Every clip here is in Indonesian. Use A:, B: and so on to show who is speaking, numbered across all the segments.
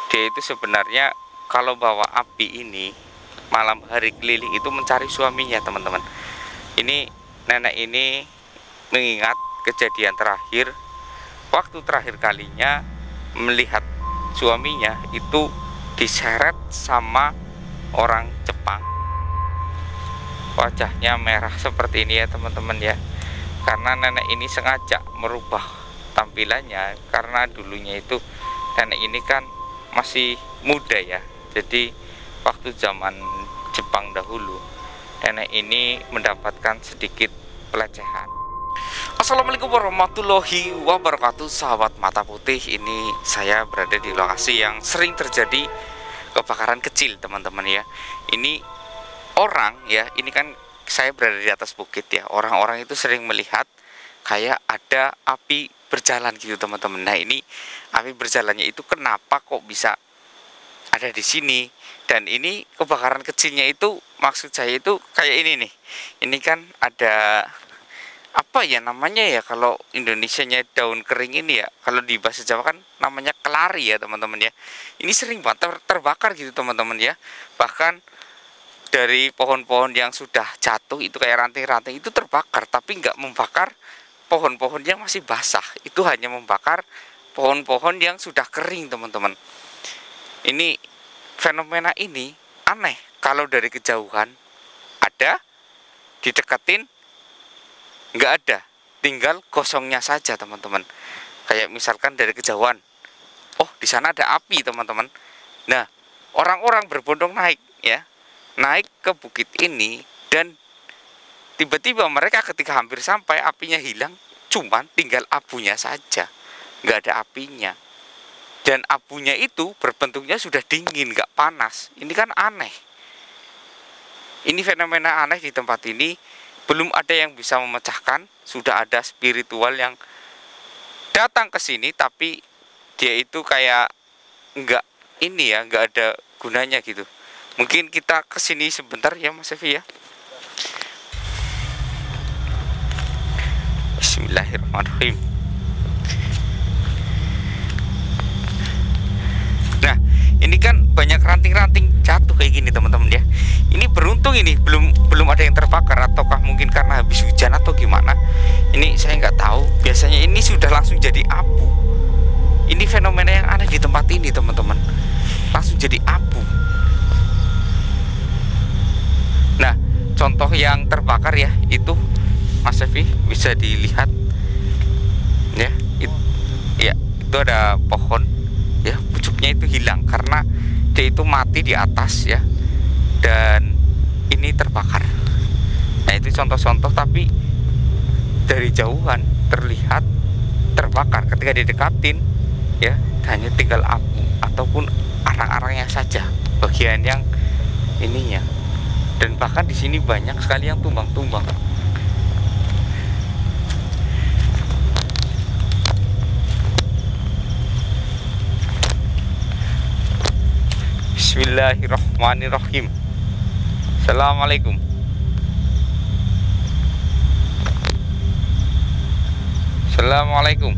A: Dia itu sebenarnya kalau bawa api ini malam hari keliling itu mencari suaminya, teman-teman. Ini nenek ini mengingat kejadian terakhir, waktu terakhir kalinya melihat suaminya itu diseret sama orang Jepang. Wajahnya merah seperti ini ya teman-teman ya, karena nenek ini sengaja merubah tampilannya, karena dulunya itu nenek ini kan masih muda ya. Jadi waktu zaman Jepang dahulu, nenek ini mendapatkan sedikit pelecehan. Assalamualaikum warahmatullahi wabarakatuh, sahabat mata putih. Ini saya berada di lokasi yang sering terjadi kebakaran kecil, teman-teman ya. Ini orang ya, ini kan saya berada di atas bukit ya. Orang-orang itu sering melihat kayak ada api berjalan gitu, teman-teman. Nah, ini api berjalannya itu kenapa kok bisa ada di sini? Dan ini kebakaran kecilnya itu, maksud saya itu kayak ini nih. Ini kan ada apa ya namanya ya, kalau Indonesianya daun kering ini ya, kalau di bahasa Jawa kan namanya kelari ya teman-teman ya. Ini sering banget terbakar gitu teman-teman ya. Bahkan dari pohon-pohon yang sudah jatuh itu kayak ranting-ranting itu terbakar, tapi nggak membakar pohon-pohon yang masih basah. Itu hanya membakar pohon-pohon yang sudah kering, teman-teman. Ini fenomena ini aneh. Kalau dari kejauhan ada, dideketin nggak ada, tinggal gosongnya saja, teman-teman. Kayak misalkan dari kejauhan, oh di sana ada api, teman-teman. Nah, orang-orang berbondong naik ya, naik ke bukit ini, dan tiba-tiba mereka ketika hampir sampai apinya hilang, cuman tinggal abunya saja, nggak ada apinya. Dan abunya itu berbentuknya sudah dingin, nggak panas. Ini kan aneh. Ini fenomena aneh di tempat ini. Belum ada yang bisa memecahkan. Sudah ada spiritual yang datang ke sini, tapi dia itu kayak nggak ini ya, nggak ada gunanya gitu. Mungkin kita kesini sebentar ya Mas Evi ya. Bismillahirrahmanirrahim. Nah, ini kan banyak ranting-ranting jatuh kayak gini teman-teman ya. Ini beruntung ini belum ada yang terbakar, ataukah mungkin karena habis hujan atau gimana. Ini saya nggak tahu. Biasanya ini sudah langsung jadi abu. Ini fenomena yang aneh di tempat ini teman-teman. Langsung jadi abu. Nah, contoh yang terbakar ya itu Mas Evi bisa dilihat ya, itu ada pohon ya, pucuknya itu hilang karena dia itu mati di atas ya, dan ini terbakar. Nah, itu contoh-contoh, tapi dari jauhan terlihat terbakar. Ketika didekatin ya, hanya tinggal abu ataupun arang-arangnya saja, bagian yang ininya. Dan bahkan di sini banyak sekali yang tumbang-tumbang. Bismillahirrahmanirrahim. Assalamualaikum. Assalamualaikum.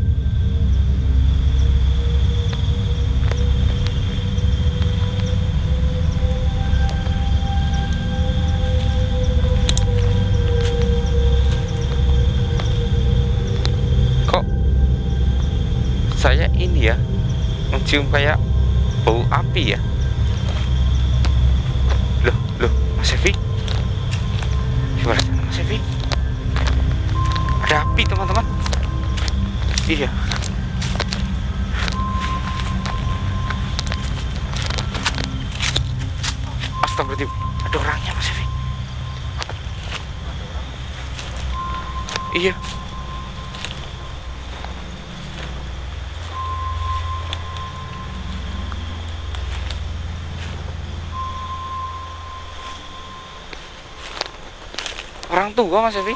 A: Kok saya ini ya mencium kayak bau api ya? Loh, Mas Evi? Gimana sana Mas Evi? Ada api teman-teman. Iya. Astagfirullahaladzim, ada orangnya Mas Evi. Iya. Orang tua Mas Evi.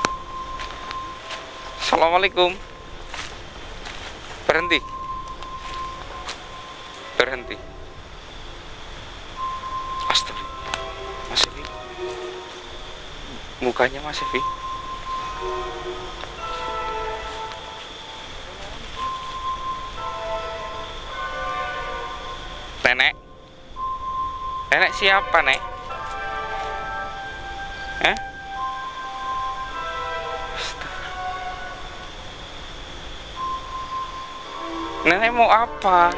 A: Assalamualaikum. Berhenti. Astaga, Mas Evi, mukanya Mas Evi. Nenek, nenek siapa, Nek? Eh? Nenek mau apa?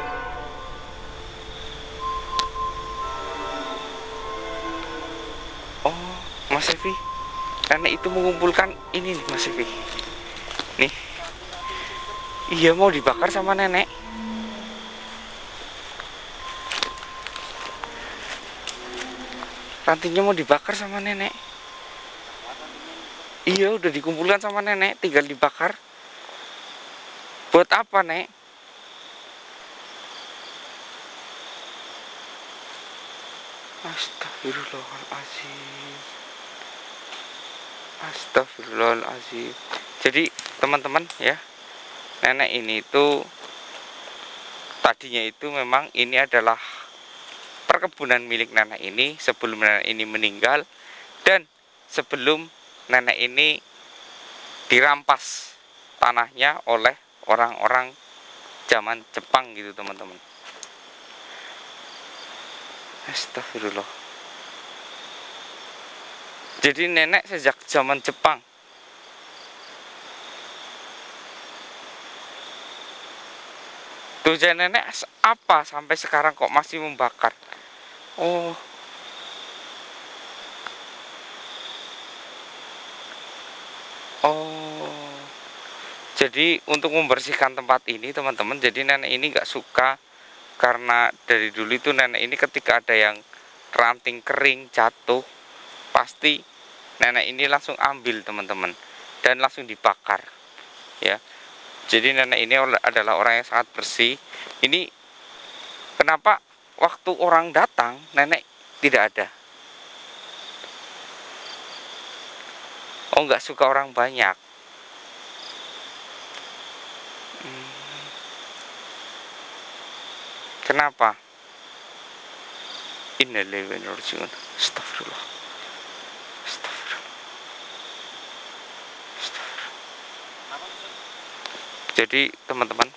A: Oh, Mas Evi, nenek itu mengumpulkan ini nih, Mas Evi. Nih, iya mau dibakar sama nenek. Rantingnya mau dibakar sama nenek. Iya, udah dikumpulkan sama nenek, tinggal dibakar. Buat apa, Nek? Astagfirullahaladzim. Astagfirullahaladzim. Jadi teman-teman ya, nenek ini itu tadinya itu memang ini adalah perkebunan milik nenek ini sebelum nenek ini meninggal, dan sebelum nenek ini dirampas tanahnya oleh orang-orang zaman Jepang gitu teman-teman. Astagfirullah. Jadi nenek sejak zaman Jepang. Tujuan nenek apa sampai sekarang kok masih membakar? Oh, oh. Jadi untuk membersihkan tempat ini teman-teman, jadi nenek ini nggak suka karena dari dulu itu nenek ini ketika ada yang ranting kering jatuh, pasti nenek ini langsung ambil teman-teman dan langsung dibakar ya. Jadi nenek ini adalah orang yang sangat bersih. Ini kenapa waktu orang datang nenek tidak ada? Oh, nggak suka orang banyak. Kenapa? Innalillahi wa inna ilaihi raji'un. Astagfirullah. Astagfirullah. Astagfirullah. Jadi teman-teman,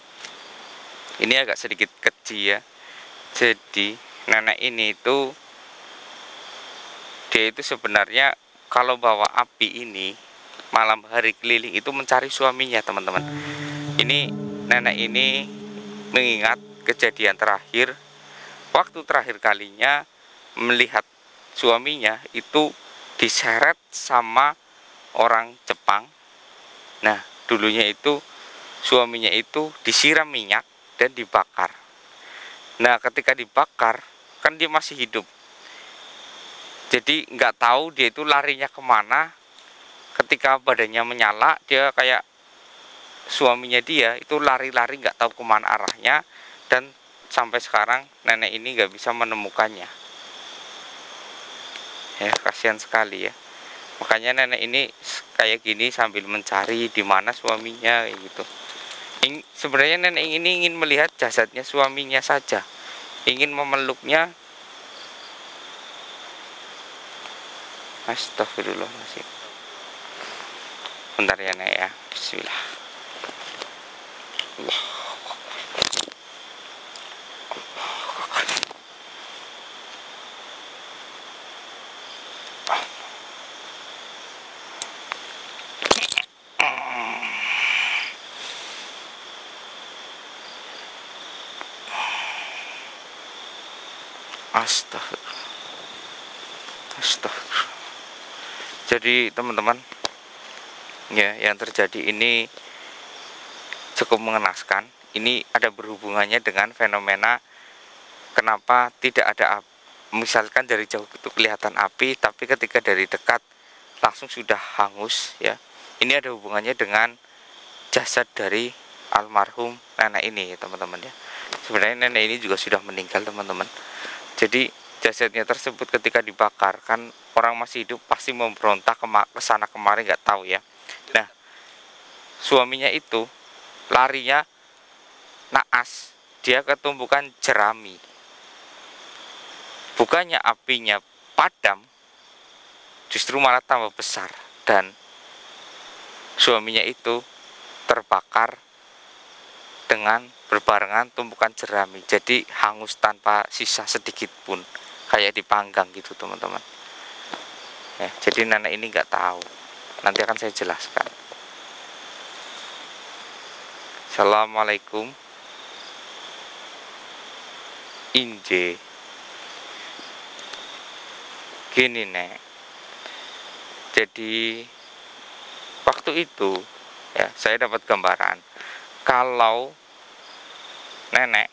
A: ini agak sedikit kecil ya. Jadi nenek ini itu dia itu sebenarnya kalau bawa api ini malam hari keliling itu mencari suaminya teman-teman. Ini nenek ini mengingat kejadian terakhir, waktu terakhir kalinya melihat suaminya itu diseret sama orang Jepang. Nah, dulunya itu suaminya itu disiram minyak dan dibakar. Nah, ketika dibakar kan dia masih hidup. Jadi nggak tahu dia itu larinya kemana. Ketika badannya menyala, dia kayak suaminya dia itu lari-lari nggak tahu kemana arahnya, dan sampai sekarang nenek ini nggak bisa menemukannya. Ya, kasihan sekali ya. Makanya nenek ini kayak gini sambil mencari di mana suaminya kayak gitu. Sebenarnya nenek ini ingin melihat jasadnya suaminya saja, ingin memeluknya. Astagfirullahaladzim. Bentar ya Nek ya. Bismillah. Allah. Astagfirullah. Astagfirullah. Jadi teman-teman ya, yang terjadi ini cukup mengenaskan. Ini ada berhubungannya dengan fenomena kenapa tidak ada misalkan dari jauh itu kelihatan api, tapi ketika dari dekat langsung sudah hangus ya. Ini ada hubungannya dengan jasad dari almarhum nenek ini ya teman-teman ya. Sebenarnya nenek ini juga sudah meninggal teman-teman. Jadi jasadnya tersebut ketika dibakar kan orang masih hidup pasti memberontak ke sana kemari nggak tahu ya. Nah, suaminya itu larinya naas, dia ketumpukan jerami. Bukannya apinya padam, justru malah tambah besar, dan suaminya itu terbakar dengan berbarengan tumpukan jerami, jadi hangus tanpa sisa sedikit pun, kayak dipanggang gitu teman-teman ya. Jadi nenek ini nggak tahu, nanti akan saya jelaskan. Assalamualaikum Inje. Gini nek, jadi waktu itu ya saya dapat gambaran kalau nenek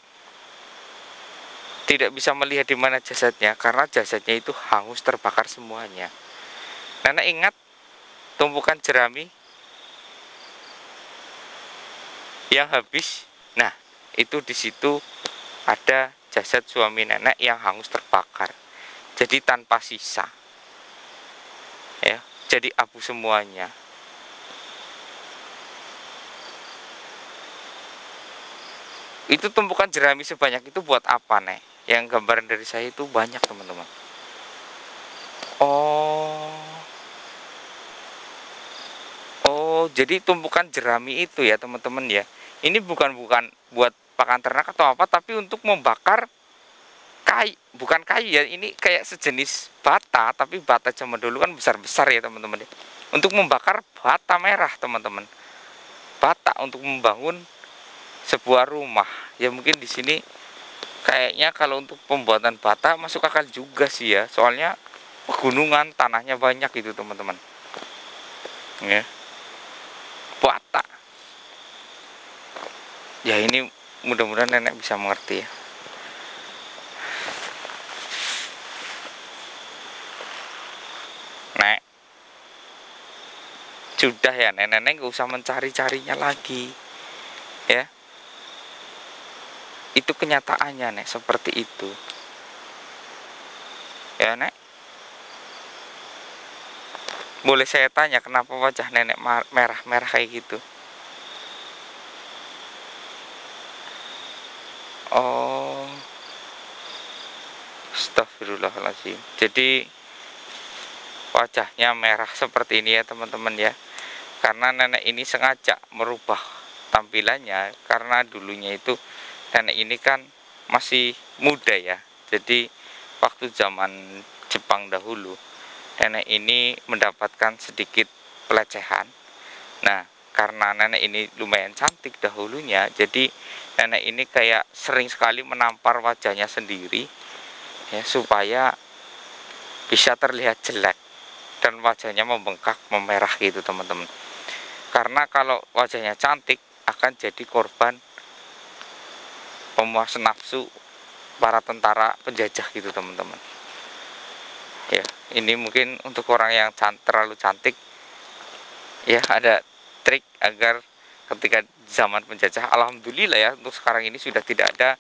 A: tidak bisa melihat di mana jasadnya karena jasadnya itu hangus terbakar semuanya. Nenek ingat tumpukan jerami yang habis. Nah, itu di situ ada jasad suami nenek yang hangus terbakar. Jadi tanpa sisa. Ya, jadi abu semuanya. Itu tumpukan jerami sebanyak itu buat apa, Nek? Yang gambaran dari saya itu banyak, teman-teman. Oh, jadi tumpukan jerami itu ya, teman-teman ya. Ini bukan buat pakan ternak atau apa, tapi untuk membakar kayu, bukan kayu ya, ini kayak sejenis bata, tapi bata zaman dulu kan besar-besar ya teman-teman. Untuk membakar bata merah teman-teman, bata untuk membangun sebuah rumah. Ya mungkin di sini kayaknya kalau untuk pembuatan bata masuk akal juga sih ya, soalnya pegunungan tanahnya banyak gitu teman-teman. Ya, bata. Ya ini mudah-mudahan nenek bisa mengerti ya. Nek, sudah ya nenek gak usah mencari-carinya lagi ya, itu kenyataannya nek seperti itu ya. Nek, boleh saya tanya kenapa wajah nenek merah-merah kayak gitu? Oh, astagfirullahaladzim. Jadi wajahnya merah seperti ini ya teman-teman ya, karena nenek ini sengaja merubah tampilannya karena dulunya itu nenek ini kan masih muda ya. Jadi waktu zaman Jepang dahulu nenek ini mendapatkan sedikit pelecehan. Nah, karena nenek ini lumayan cantik dahulunya, jadi nenek ini kayak sering sekali menampar wajahnya sendiri ya, supaya bisa terlihat jelek dan wajahnya membengkak, memerah gitu teman-teman. Karena kalau wajahnya cantik akan jadi korban pemuas nafsu para tentara penjajah gitu teman-teman. Ya, ini mungkin untuk orang yang terlalu cantik ya, ada trik agar ketika zaman penjajah, alhamdulillah ya untuk sekarang ini sudah tidak ada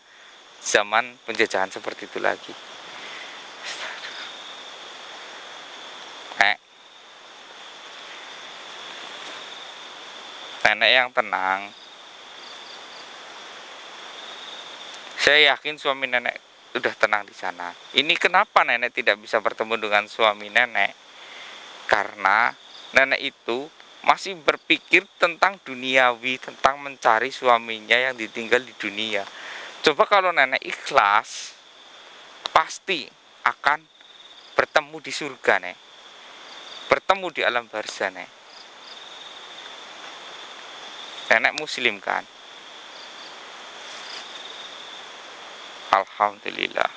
A: zaman penjajahan seperti itu lagi. Nenek yang tenang. Saya yakin suami nenek sudah tenang di sana. Ini kenapa nenek tidak bisa bertemu dengan suami nenek? Karena nenek itu masih berpikir tentang duniawi, tentang mencari suaminya yang ditinggal di dunia. Coba kalau nenek ikhlas, pasti akan bertemu di surga, Nek. Bertemu di alam barzah, Nek. Nenek muslim kan? Alhamdulillah.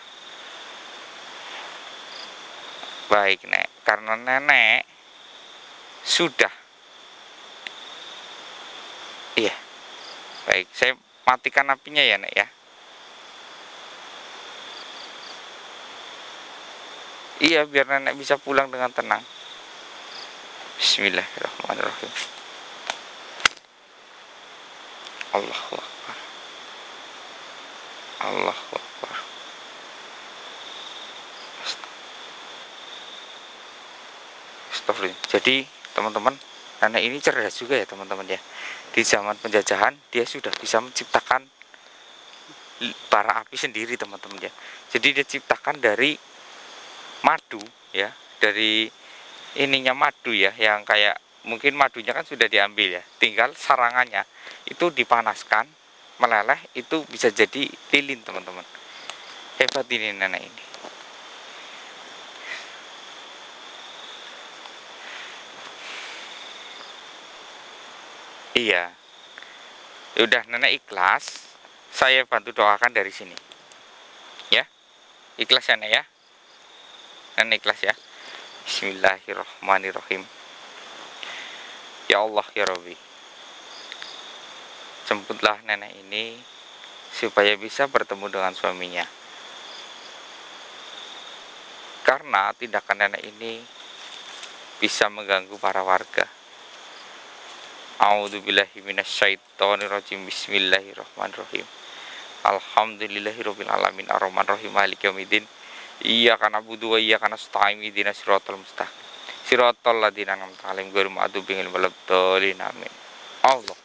A: Baik, Nek. Karena nenek sudah. Iya. Baik, saya matikan apinya ya, Nek ya. Iya, biar nenek bisa pulang dengan tenang. Bismillahirrahmanirrahim. Allahu Akbar. Allahu Akbar. Astagfirullah. Jadi teman-teman, nenek ini cerdas juga ya teman-teman ya. Di zaman penjajahan dia sudah bisa menciptakan bara api sendiri teman-teman ya. Jadi dia ciptakan dari madu ya, dari ininya madu ya, yang kayak mungkin madunya kan sudah diambil ya, tinggal sarangannya itu dipanaskan, meleleh itu bisa jadi lilin teman-teman. Hebat ini nenek ini. Iya. Ya udah nenek ikhlas. Saya bantu doakan dari sini. Ya. Ikhlas ya nenek ya. Nenek ikhlas ya. Bismillahirrahmanirrahim. Ya Allah ya Rabbi, jemputlah nenek ini supaya bisa bertemu dengan suaminya. Karena tindakan nenek ini bisa mengganggu para warga. A'udzubillahi minasyaitonirrajim. Bismillahirrahmanirrahim. Alhamdulillahirabbil alamin arrahmanirrahim maliki yaumiddin. Iyyaka na'budu wa iyyaka nasta'in ihdinas siratal mustaqim. Siratal ladzina an'amta 'alaihim ghairil maghdubi 'alaihim waladdallin. Amin. Allah.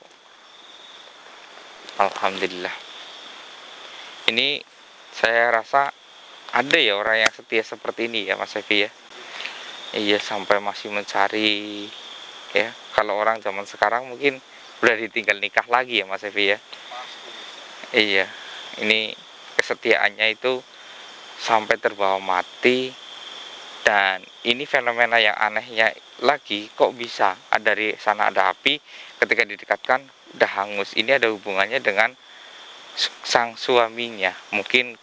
A: Alhamdulillah. Ini saya rasa ada ya orang yang setia seperti ini ya Mas Evi ya. Iya, sampai masih mencari ya. Kalau orang zaman sekarang mungkin udah ditinggal nikah lagi ya Mas Evi ya. Iya, ini kesetiaannya itu sampai terbawa mati. Dan ini fenomena yang anehnya lagi, kok bisa dari sana ada api, ketika didekatkan udah hangus. Ini ada hubungannya dengan sang suaminya, mungkin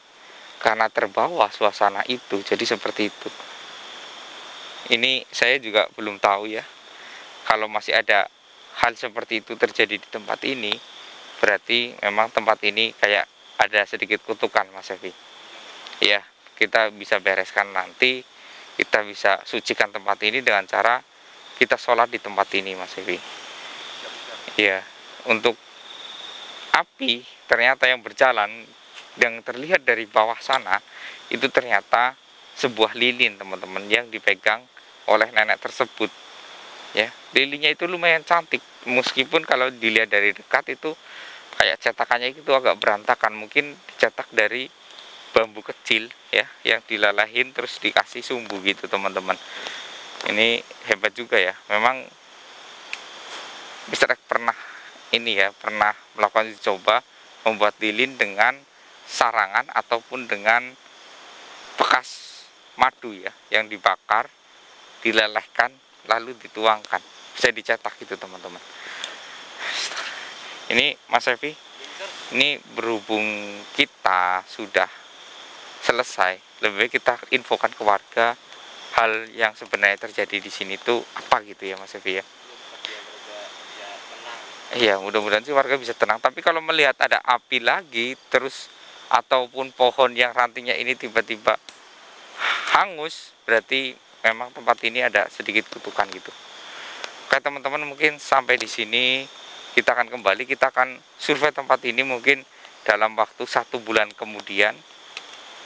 A: karena terbawa suasana itu jadi seperti itu. Ini saya juga belum tahu ya. Kalau masih ada hal seperti itu terjadi di tempat ini, berarti memang tempat ini kayak ada sedikit kutukan Mas Evi. Ya, kita bisa bereskan nanti. Kita bisa sucikan tempat ini dengan cara kita sholat di tempat ini Mas Evi. Ya, untuk api ternyata yang berjalan, yang terlihat dari bawah sana, itu ternyata sebuah lilin teman-teman yang dipegang oleh nenek tersebut. Ya, lilinnya itu lumayan cantik, meskipun kalau dilihat dari dekat itu kayak cetakannya itu agak berantakan, mungkin dicetak dari bambu kecil ya, yang dilalahin terus dikasih sumbu gitu teman-teman. Ini hebat juga ya, memang Mr. X pernah ini ya, pernah melakukan coba membuat lilin dengan sarangan ataupun dengan bekas madu ya, yang dibakar, dilelehkan, lalu dituangkan, bisa dicetak gitu teman-teman. Ini Mas Evi, ini berhubung kita sudah selesai, lebih baik kita infokan ke warga hal yang sebenarnya terjadi di sini tuh apa gitu ya Mas Evi ya. Iya, mudah-mudahan sih warga bisa tenang. Tapi kalau melihat ada api lagi terus ataupun pohon yang rantingnya ini tiba-tiba hangus, berarti memang tempat ini ada sedikit kutukan gitu. Oke teman-teman, mungkin sampai di sini. Kita akan kembali, kita akan survei tempat ini mungkin dalam waktu 1 bulan kemudian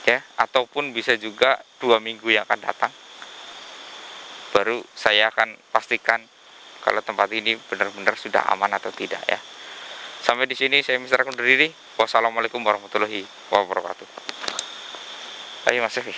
A: ya, ataupun bisa juga 2 minggu yang akan datang, baru saya akan pastikan kalau tempat ini benar-benar sudah aman atau tidak ya. Sampai di sini saya Mr. undur diri. Wassalamualaikum warahmatullahi wabarakatuh. Ayo Mas Evi.